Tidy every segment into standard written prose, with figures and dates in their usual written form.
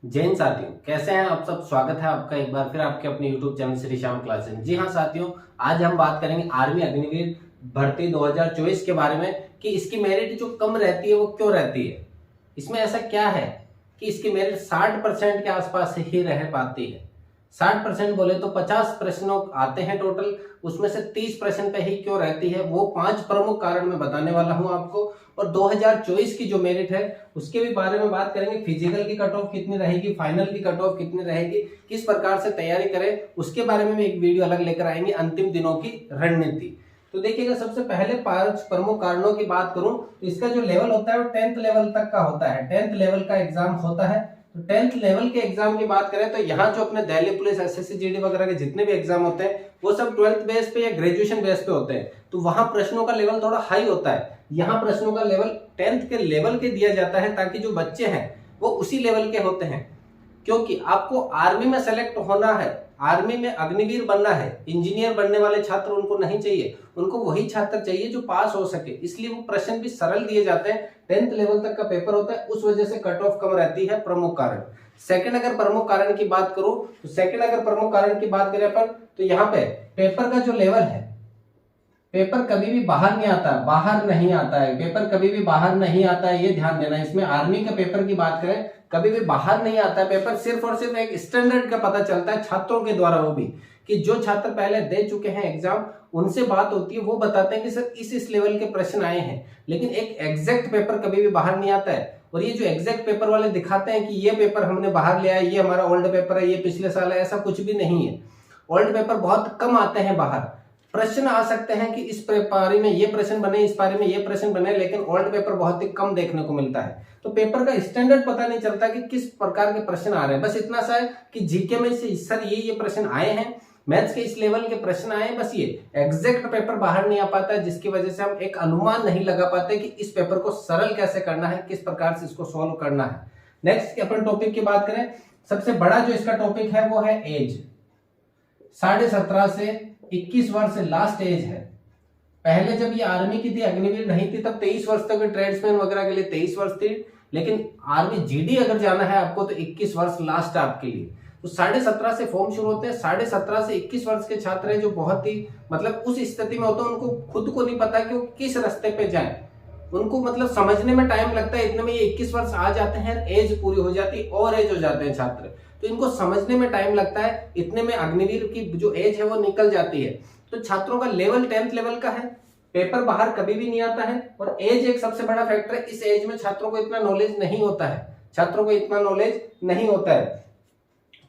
जैन साथियों, कैसे हैं आप सब। स्वागत है आपका एक बार फिर आपके अपने YouTube channel Shri Shyam classes. जी हाँ साथियों, आज हम बात करेंगे आर्मी अग्निवीर भर्ती 2024 के बारे में कि इसकी मेरिट जो कम रहती है वो क्यों रहती है। इसमें ऐसा क्या है कि इसकी मेरिट 60% के आसपास ही रह पाती है। 60% बोले तो 50 प्रश्नों आते हैं टोटल, उसमें से 30% पे ही क्यों रहती है, वो 5 प्रमुख कारण मैं बताने वाला हूं आपको। और 2024 की जो मेरिट है उसके भी बारे में बात करेंगे। फिजिकल की कट ऑफ कितनी रहेगी, फाइनल की कट ऑफ कितनी रहेगी, किस प्रकार से तैयारी करें, उसके बारे में भी एक वीडियो अलग लेकर आएंगे। अंतिम दिनों की रणनीति। तो देखिएगा, सबसे पहले 5 प्रमुख कारणों की बात करूं तो इसका जो लेवल होता है वो 10th लेवल तक का होता है। 10th लेवल का एग्जाम होता है। तो 10th लेवल के एग्जाम की बात करें तो यहाँ जो अपने दिल्ली पुलिस, एसएससी, जीडी वगैरह के जितने भी एग्जाम होते हैं वो सब 12th बेस पे या ग्रेजुएशन बेस पे होते हैं। तो वहां प्रश्नों का लेवल थोड़ा हाई होता है। यहाँ प्रश्नों का लेवल 10th के लेवल के दिया जाता है ताकि जो बच्चे हैं वो उसी लेवल के होते हैं। क्योंकि आपको आर्मी में सेलेक्ट होना है, आर्मी में अग्निवीर बनना है, इंजीनियर बनने वाले छात्र उनको नहीं चाहिए, उनको वही छात्र चाहिए जो पास हो सके। इसलिए वो प्रश्न भी सरल दिए जाते हैं। 10th लेवल तक का पेपर होता है, उस वजह से कट ऑफ कम रहती है। प्रमुख कारण। सेकंड अगर प्रमुख कारण की बात करूं तो सेकंड अगर प्रमुख कारण की बात करें अपन तो यहाँ पे पेपर का जो लेवल है, पेपर कभी भी बाहर नहीं आता, बाहर नहीं आता है, पेपर कभी भी बाहर नहीं आता है, ये ध्यान देना। इसमें आर्मी का पेपर की बात करें कभी भी बाहर नहीं आता है पेपर। सिर्फ और सिर्फ एक स्टैंडर्ड का पता चलता है छात्रों के द्वारा, वो भी कि जो छात्र पहले दे चुके हैं एग्जाम, उनसे बात होती है, वो बताते हैं कि सर इस लेवल के प्रश्न आए हैं। लेकिन एक एग्जैक्ट पेपर कभी भी बाहर नहीं आता है। और ये जो एग्जैक्ट पेपर वाले दिखाते हैं कि ये पेपर हमने बाहर ले आया, ये हमारा ओल्ड पेपर है, ये पिछले साल है, ऐसा कुछ भी नहीं है। ओल्ड पेपर बहुत कम आते हैं बाहर। प्रश्न आ सकते हैं कि इस पारी में ये प्रश्न बने, इस पारी में ये प्रश्न बने, लेकिन ओल्ड पेपर बहुत ही कम देखने को मिलता है। तो पेपर का स्टैंडर्ड पता नहीं चलता कि किस प्रकार के प्रश्न आ रहे हैं। बस इतना सा है कि जीके में से सर ये प्रश्न आए हैं, मैथ्स के इस लेवल के प्रश्न आए हैं, बस ये एग्जैक्ट पेपर बाहर नहीं आ पाता है, जिसकी वजह से हम एक अनुमान नहीं लगा पाते कि इस पेपर को सरल कैसे करना है, किस प्रकार से इसको सॉल्व करना है। नेक्स्ट अपन टॉपिक की बात करें, सबसे बड़ा जो इसका टॉपिक है वो है एज। 17.5 से 21 वर्ष लास्ट एज है। पहले जब ये आर्मी की थी, अग्निवीर नहीं थी, तब 23 वर्ष तक ट्रेड्समैन वगैरह के लिए 23 वर्ष थी। लेकिन आर्मी जीडी अगर जाना है आपको तो 21 वर्ष लास्ट है आपके लिए। तो 17.5 से फॉर्म शुरू होते हैं। 17.5 से 21 वर्ष के छात्र हैं जो बहुत ही मतलब उस स्थिति में होते हैं, उनको खुद को नहीं पता कि वो किस रास्ते पे जाए। उनको मतलब समझने में टाइम लगता है, इतने में ये 21 वर्ष आ जाते हैं, एज पूरी हो जाती है, और एज हो जाते हैं छात्र। तो इनको समझने में टाइम लगता है, इतने में अग्निवीर की जो एज है वो निकल जाती है। तो छात्रों का लेवल 10th लेवल का है, पेपर बाहर कभी भी नहीं आता है, और एज एक सबसे बड़ा फैक्टर है। इस एज में छात्रों को इतना नॉलेज नहीं होता है, छात्रों को इतना नॉलेज नहीं होता है।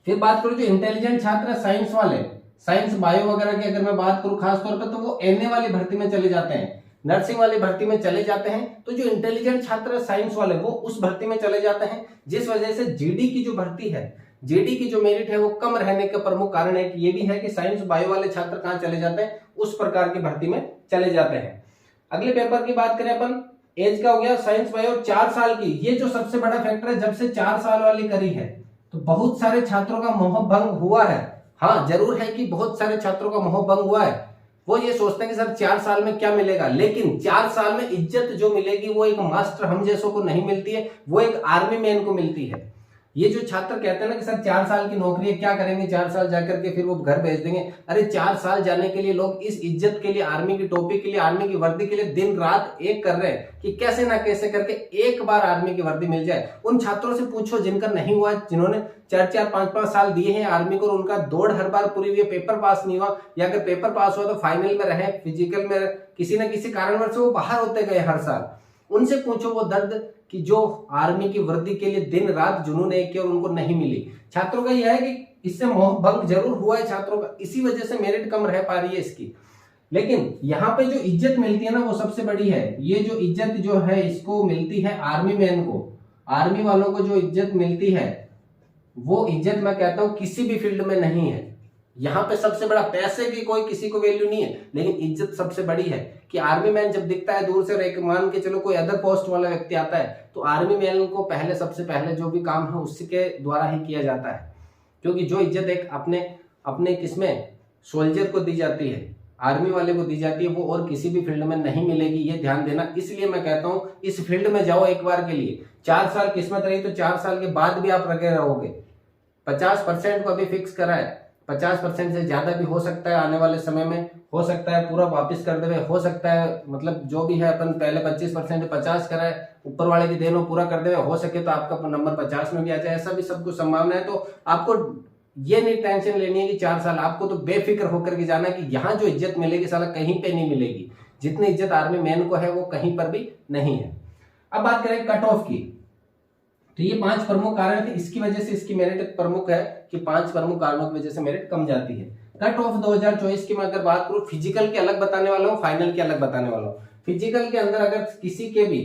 फिर बात करूं जो इंटेलिजेंट छात्र है, साइंस वाले, साइंस बायो वगैरह की अगर मैं बात करूं खासतौर पर, तो वो एनए वाली भर्ती में चले जाते हैं, नर्सिंग वाली भर्ती में चले जाते हैं। तो जो इंटेलिजेंट छात्र है साइंस वाले, वो उस भर्ती में चले जाते हैं, जिस वजह से जीडी की जो भर्ती है, जीडी की जो मेरिट है वो कम रहने का प्रमुख कारण है कि ये भी है कि साइंस बायो वाले छात्र कहां चले जाते हैं, उस प्रकार की भर्ती में चले जाते हैं। अगले पेपर की बात करें अपन, एज का हो गया, साइंस बायो 4 साल की, ये जो सबसे बड़ा फैक्टर है। जब से 4 साल वाली करी है तो बहुत सारे छात्रों का मोह भंग हुआ है। हाँ जरूर है कि बहुत सारे छात्रों का मोह भंग हुआ है। वो ये सोचते हैं कि सर 4 साल में क्या मिलेगा, लेकिन 4 साल में इज्जत जो मिलेगी वो एक मास्टर हम जैसों को नहीं मिलती है, वो एक आर्मी मैन को मिलती है। ये जो छात्र कहते हैं ना कि सर 4 साल की नौकरी है, क्या करेंगे 4 साल जाकर के फिर वो घर भेज देंगे। अरे 4 साल जाने के लिए लोग इस इज्जत के लिए, आर्मी की टोपी के लिए, आर्मी की वर्दी के लिए दिन रात एक कर रहे हैं कि कैसे ना कैसे करके एक बार आर्मी की वर्दी मिल जाए। उन छात्रों से पूछो जिनका नहीं हुआ, जिन्होंने 4-4, 5-5 साल दिए हैं आर्मी को, उनका दौड़ हर बार पूरी हुई है, पेपर पास नहीं हुआ, या अगर पेपर पास हुआ तो फाइनल में रहे, फिजिकल में किसी न किसी कारणवश से वो बाहर होते गए हर साल। उनसे पूछो वो दर्द कि जो आर्मी की वर्दी के लिए दिन रात जुनून एक किया और उनको नहीं मिली। छात्रों का यह है कि इससे मोह भंग जरूर हुआ है छात्रों का, इसी वजह से मेरिट कम रह पा रही है इसकी। लेकिन यहाँ पे जो इज्जत मिलती है ना वो सबसे बड़ी है। ये जो इज्जत जो है इसको मिलती है आर्मी मैन को, आर्मी वालों को जो इज्जत मिलती है वो इज्जत मैं कहता हूं किसी भी फील्ड में नहीं है। यहाँ पे सबसे बड़ा, पैसे की कोई किसी को वैल्यू नहीं है, लेकिन इज्जत सबसे बड़ी है कि आर्मी मैन जब दिखता है दूर से, एक मान के चलो कोई अदर पोस्ट वाला व्यक्ति आता है तो आर्मी मैन को पहले, सबसे पहले जो भी काम है उसके द्वारा ही किया जाता है। क्योंकि जो इज्जत एक अपने किसमें सोल्जर को दी जाती है, आर्मी वाले को दी जाती है वो और किसी भी फील्ड में नहीं मिलेगी, ये ध्यान देना। इसलिए मैं कहता हूं इस फील्ड में जाओ एक बार के लिए। 4 साल किस्मत रही तो 4 साल के बाद भी आप लगे रहोगे। 50% को अभी फिक्स करा है, 50% से ज्यादा भी हो सकता है आने वाले समय में, हो सकता है पूरा वापस कर देवे, हो सकता है मतलब जो भी है अपन पहले 25% 50 करा है, ऊपर वाले की देनो पूरा कर देवे, हो सके तो आपका नंबर 50 में भी आ जाए, ऐसा भी सब कुछ संभावना है। तो आपको ये नहीं टेंशन लेनी है कि 4 साल, आपको तो बेफिक्र होकर के जाना है कि यहाँ जो इज्जत मिलेगी साला कहीं पे नहीं मिलेगी। जितनी इज्जत आर्मी मैन को है वो कहीं पर भी नहीं है। अब बात करें कट ऑफ की, तो ये 5 प्रमुख कारण थे, इसकी वजह से इसकी मेरिट प्रमुख है कि 5 प्रमुख कारणों की वजह से मेरिट कम जाती है। कट ऑफ 2024 की मैं अगर बात करूं, फिजिकल के अलग बताने वाला हूं, फाइनल के अलग बताने वाला हूं। फिजिकल के अंदर अगर किसी के भी,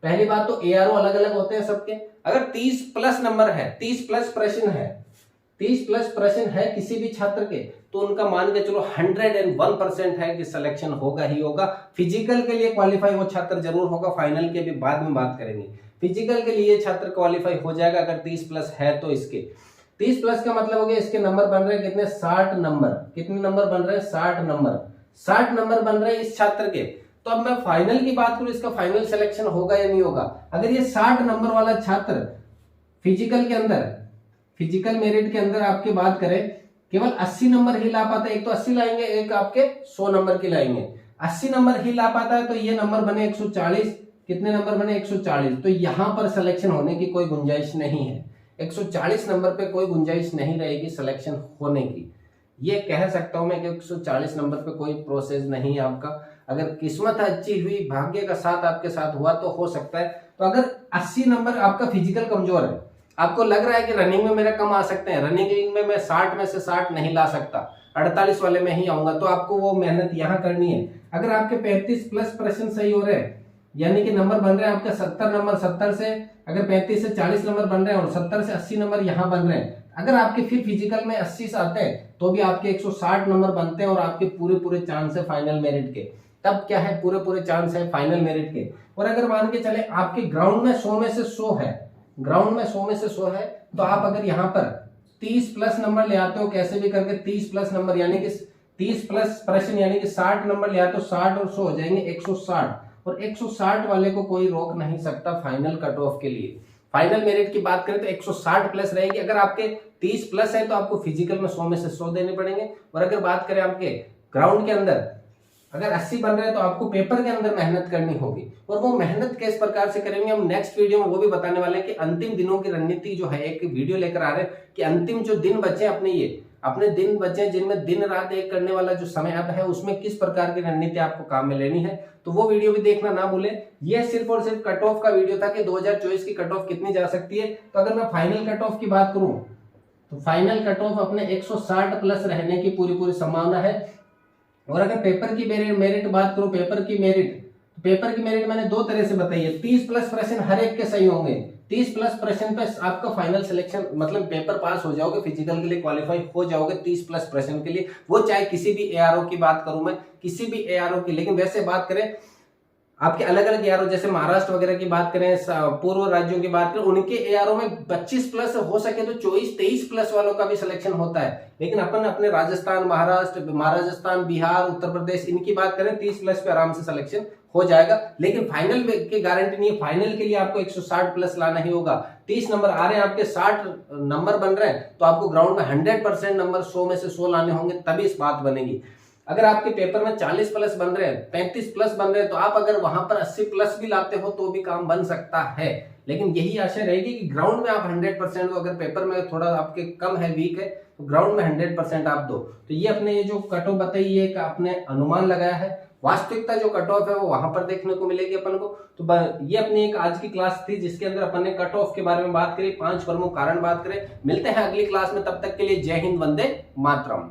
पहली बात तो एआरओ अलग अलग होते हैं सबके, अगर 30 प्लस नंबर है, 30 प्लस प्रश्न है, 30 प्लस प्रश्न है किसी भी छात्र के, तो उनका मान के चलो 101% है कि सिलेक्शन होगा ही होगा। फिजिकल के लिए क्वालिफाई वो छात्र जरूर होगा, फाइनल के भी बाद में बात करेंगे। फिजिकल के लिए छात्र क्वालिफाई हो जाएगा अगर 30 प्लस है तो। इसके 30 प्लस का मतलब हो गया इसके नंबर बन रहे हैं कितने, 60 नंबर। कितने नंबर बन रहे हैं, 60 नंबर। 60 नंबर बन रहे हैं इस छात्र के। तो अब मैं फाइनल की बात करूं, इसका फाइनल सिलेक्शन होगा या नहीं होगा। अगर ये 60 नंबर वाला छात्र फिजिकल के अंदर, फिजिकल मेरिट के अंदर आपकी बात करें, केवल 80 नंबर ही ला पाता है, एक तो 80 लाएंगे, एक आपके 100 नंबर की लाएंगे। 80 नंबर ही ला पाता है तो ये नंबर बने 140, कितने नंबर बने 140। तो यहां पर सिलेक्शन होने की कोई गुंजाइश नहीं है, 140 नंबर पे कोई गुंजाइश नहीं रहेगी सिलेक्शन होने की। ये कह सकता हूं मैं कि 140 नंबर पे कोई प्रोसेस नहीं है आपका। अगर किस्मत अच्छी हुई, भाग्य का साथ आपके साथ हुआ तो हो सकता है। तो अगर 80 नंबर आपका फिजिकल कमजोर है, आपको लग रहा है कि रनिंग में मेरा कम आ सकते हैं, रनिंग में मैं 60 में से 60 नहीं ला सकता, 48 वाले में ही आऊंगा, तो आपको वो मेहनत यहां करनी है। अगर आपके 35 प्लस प्रश्न सही हो रहे हैं, यानी कि नंबर बन रहे हैं आपके 70 नंबर, 70 से अगर 35 से 40 नंबर बन रहे हैं और 70 से 80 नंबर यहां बन रहे हैं, अगर आपके फिर फिजिकल में 80 से आते हैं तो भी आपके 160 नंबर बनते हैं और आपके पूरे चांस है फाइनल मेरिट के। तब क्या है, पूरे चांस है फाइनल मेरिट के। और अगर मान के चले आपके ग्राउंड में 100 में से 100 है, ग्राउंड में 100 में से 100 है, तो आप अगर यहाँ पर 30 प्लस नंबर ले आते हो कैसे भी करके, 30 प्लस नंबर यानी कि 30 प्लस प्रश्न यानी कि 60 नंबर ले आते हो, 60 और 100 हो जाएंगे 160, और 160 वाले को कोई रोक नहीं सकता फाइनल कट ऑफ के लिए। फाइनल मेरिट की बात करें तो 160 प्लस रहेगी। अगर आपके 30 प्लस है तो आपको फिजिकल में 100 में से 100 देने पड़ेंगे। और अगर बात करें आपके ग्राउंड के अंदर अगर 80 बन रहे हैं तो आपको पेपर के अंदर मेहनत करनी होगी। और वो मेहनत किस प्रकार से करेंगे हम नेक्स्ट वीडियो में वो भी बताने वाले हैं कि अंतिम दिनों की रणनीति जो है, एक वीडियो लेकर आ रहे हैं कि अंतिम जो दिन बचे अपने दिन बचे जिनमें दिन रात एक करने वाला जो समय अब है, उसमें किस प्रकार की रणनीति आपको काम में लेनी है, तो वो वीडियो भी देखना ना भूलें। यह सिर्फ और सिर्फ कट ऑफ का वीडियो था कि 2024 की कट ऑफ कितनी जा सकती है। तो अगर मैं फाइनल कट ऑफ की बात करूं तो फाइनल कट ऑफ अपने 160 प्लस रहने की पूरी संभावना है। और अगर पेपर की मेरिट बात करूं, पेपर की मेरिट मैंने दो तरह से बताई है। 30 प्लस प्रश्न हर एक के सही होंगे, 30 प्लस प्रश्न पे आपका फाइनल सिलेक्शन मतलब पेपर पास हो जाओगे, फिजिकल के लिए क्वालिफाई हो जाओगे 30 प्लस प्रश्न के लिए। वो चाहे किसी भी एआरओ की बात करूं मैं, किसी भी एआरओ की, लेकिन वैसे बात करें आपके अलग अलग एआरओ, जैसे महाराष्ट्र वगैरह की बात करें, पूर्व राज्यों की बात करें, उनके एआरओ में 25 प्लस हो सके तो 24-23 प्लस वालों का भी सिलेक्शन होता है। लेकिन अपन अपने राजस्थान, महाराजस्थान, बिहार, उत्तर प्रदेश, इनकी बात करें 30 प्लस पे आराम से सिलेक्शन हो जाएगा। लेकिन फाइनल की गारंटी नहीं है, फाइनल के लिए आपको 160 प्लस लाना ही होगा। 30 नंबर आ रहे हैं आपके, 60 नंबर बन रहे हैं, तो आपको ग्राउंड में 100% नंबर 100 में से 100 लाने होंगे, तभी इस बात बनेगी। अगर आपके पेपर में 40 प्लस बन रहे हैं, 35 प्लस बन रहे हैं, तो आप अगर वहां पर 80 प्लस भी लाते हो तो भी काम बन सकता है। लेकिन यही आशा रहेगी कि ग्राउंड में आप 100% दो। अगर पेपर में थोड़ा आपके कम है, वीक है, तो ग्राउंड में 100% आप दो। तो ये अपने ये जो कट ऑफ बताई, ये आपने अनुमान लगाया है। वास्तविकता जो कट ऑफ है वो वहां पर देखने को मिलेगी अपन को। तो ये अपनी एक आज की क्लास थी जिसके अंदर अपन ने कट ऑफ के बारे में बात करी, 5 प्रमुख कारण बात करें। मिलते हैं अगली क्लास में, तब तक के लिए जय हिंद, वंदे मातरम।